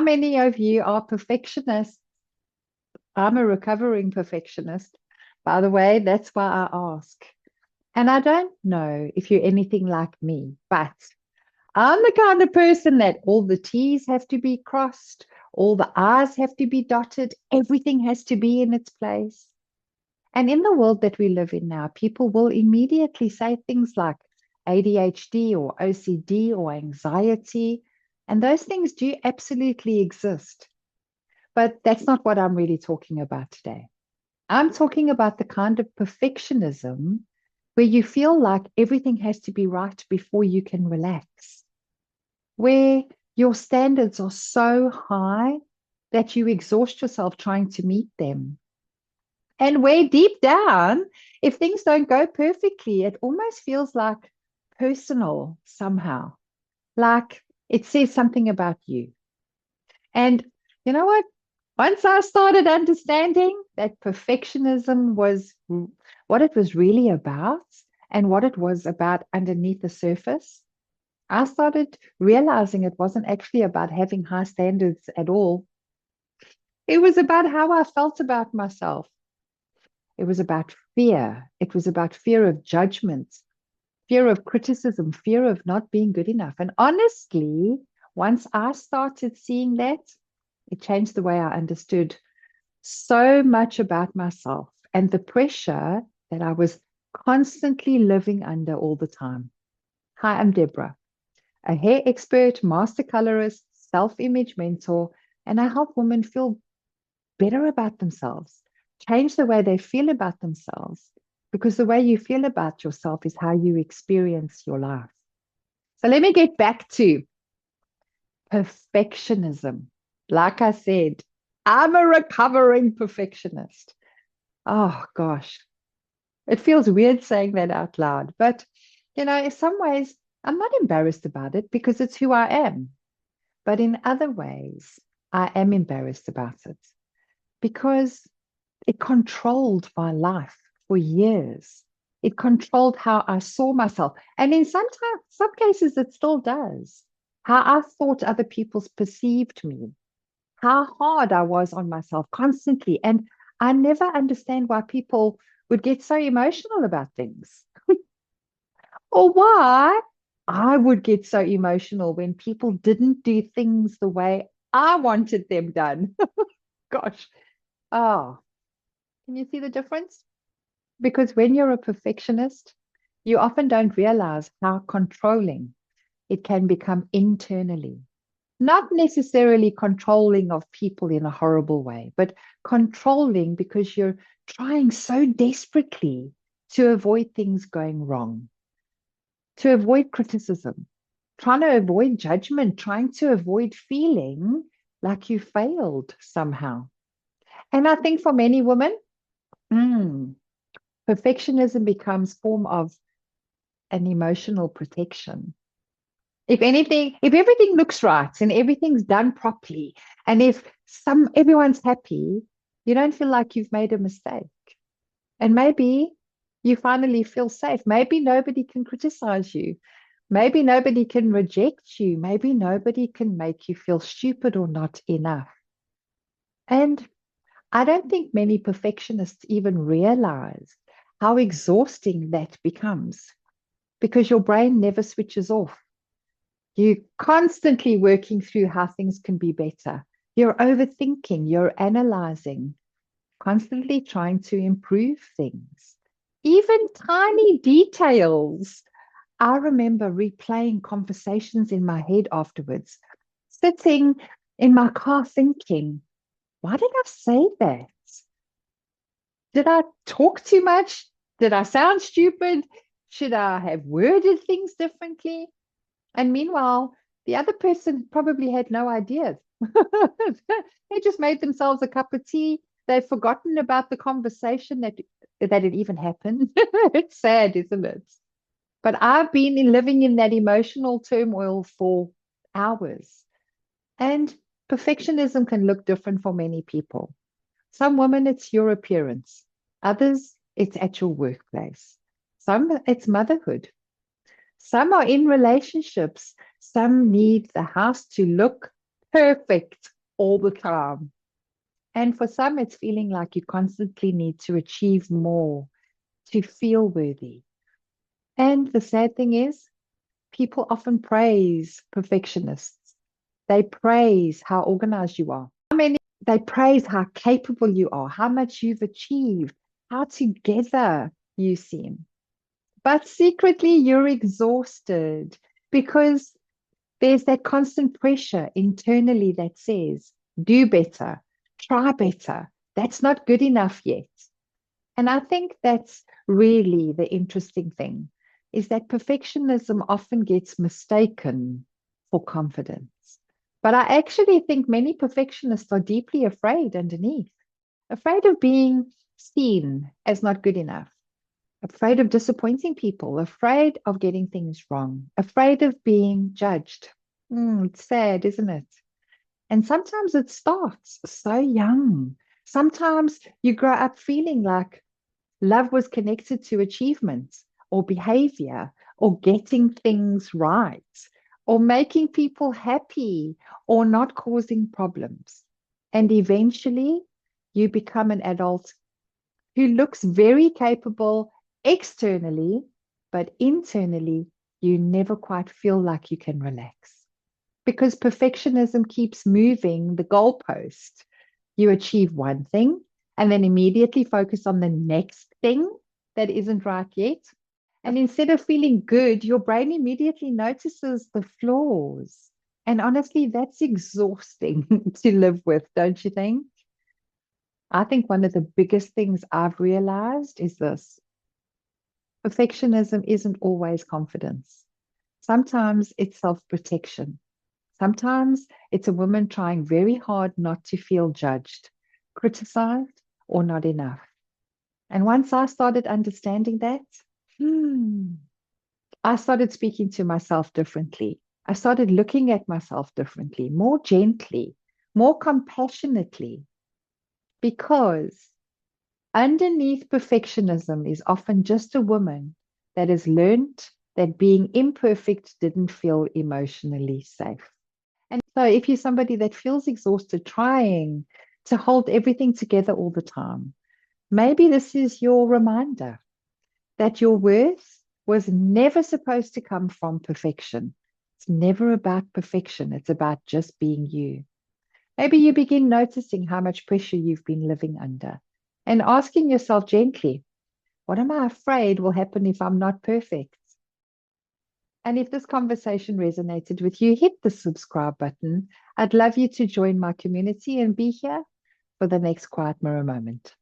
many of you are perfectionists? I'm a recovering perfectionist. By the way, that's why I ask. And I don't know if you're anything like me, but I'm the kind of person that all the T's have to be crossed, all the I's have to be dotted, everything has to be in its place. And in the world that we live in now, people will immediately say things like ADHD or OCD or anxiety. And those things do absolutely exist. But that's not what I'm really talking about today. I'm talking about the kind of perfectionism where you feel like everything has to be right before you can relax, where your standards are so high that you exhaust yourself trying to meet them. And where deep down, if things don't go perfectly, it almost feels like personal somehow, like it says something about you. And you know what? Once I started understanding that perfectionism was what it was really about and what it was about underneath the surface, I started realizing it wasn't actually about having high standards at all. It was about how I felt about myself. It was about fear. It was about fear of judgment, fear of criticism, fear of not being good enough. And honestly, once I started seeing that, it changed the way I understood so much about myself and the pressure that I was constantly living under all the time. Hi, I'm Deborah, a hair expert, master colorist, self image mentor, and I help women feel better about themselves, change the way they feel about themselves, because the way you feel about yourself is how you experience your life. So let me get back to perfectionism. Like I said, I'm a recovering perfectionist. Oh gosh, it feels weird saying that out loud, but in some ways, I'm not embarrassed about it because it's who I am. But in other ways, I am embarrassed about it because it controlled my life for years. It controlled how I saw myself. And in some cases, it still does. How I thought other people perceived me, how hard I was on myself constantly. And I never understand why people would get so emotional about things or why I would get so emotional when people didn't do things the way I wanted them done. Gosh. Oh, can you see the difference? Because when you're a perfectionist, you often don't realize how controlling it can become internally. Not necessarily controlling of people in a horrible way, but controlling because you're trying so desperately to avoid things going wrong, to avoid criticism, trying to avoid judgment, trying to avoid feeling like you failed somehow. And I think for many women, mm, perfectionism becomes form of an emotional protection. If anything, if everything looks right and everything's done properly, and if everyone's happy, you don't feel like you've made a mistake. And maybe you finally feel safe. Maybe nobody can criticize you. Maybe nobody can reject you. Maybe nobody can make you feel stupid or not enough. And I don't think many perfectionists even realize how exhausting that becomes because your brain never switches off. You're constantly working through how things can be better. You're overthinking, you're analyzing, constantly trying to improve things, even tiny details. I remember replaying conversations in my head afterwards, sitting in my car thinking, why did I say that? Did I talk too much? Did I sound stupid? Should I have worded things differently? And meanwhile, the other person probably had no idea. They just made themselves a cup of tea. They've forgotten about the conversation that it even happened. It's sad, isn't it? But I've been living in that emotional turmoil for hours. And perfectionism can look different for many people. Some women, it's your appearance. Others, it's at your workplace. Some, it's motherhood. Some are in relationships. Some need the house to look perfect all the time. And for some, it's feeling like you constantly need to achieve more to feel worthy. And the sad thing is, people often praise perfectionists. They praise how organized you are. They praise how capable you are, how much you've achieved, how together you seem. But secretly, you're exhausted because there's that constant pressure internally that says, do better, try better. That's not good enough yet. And I think that's really the interesting thing is that perfectionism often gets mistaken for confidence. But I actually think many perfectionists are deeply afraid underneath, afraid of being seen as not good enough, afraid of disappointing people, afraid of getting things wrong, afraid of being judged. It's sad, isn't it? And sometimes it starts so young. Sometimes you grow up feeling like love was connected to achievement or behavior or getting things right or making people happy or not causing problems. And eventually you become an adult who looks very capable externally, but internally you never quite feel like you can relax because perfectionism keeps moving the goalpost. You achieve one thing and then immediately focus on the next thing that isn't right yet. And instead of feeling good, your brain immediately notices the flaws. And honestly, that's exhausting to live with, don't you think? I think one of the biggest things I've realized is this: perfectionism isn't always confidence. Sometimes it's self protection. Sometimes it's a woman trying very hard not to feel judged, criticized, or not enough. And once I started understanding that, hmm, I started speaking to myself differently. I started looking at myself differently, more gently, more compassionately, because underneath perfectionism is often just a woman that has learned that being imperfect didn't feel emotionally safe. And so, if you're somebody that feels exhausted trying to hold everything together all the time, maybe this is your reminder that your worth was never supposed to come from perfection. It's never about perfection, it's about just being you. Maybe you begin noticing how much pressure you've been living under and asking yourself gently, what am I afraid will happen if I'm not perfect? And if this conversation resonated with you, hit the subscribe button. I'd love you to join my community and be here for the next Quiet Mirror moment.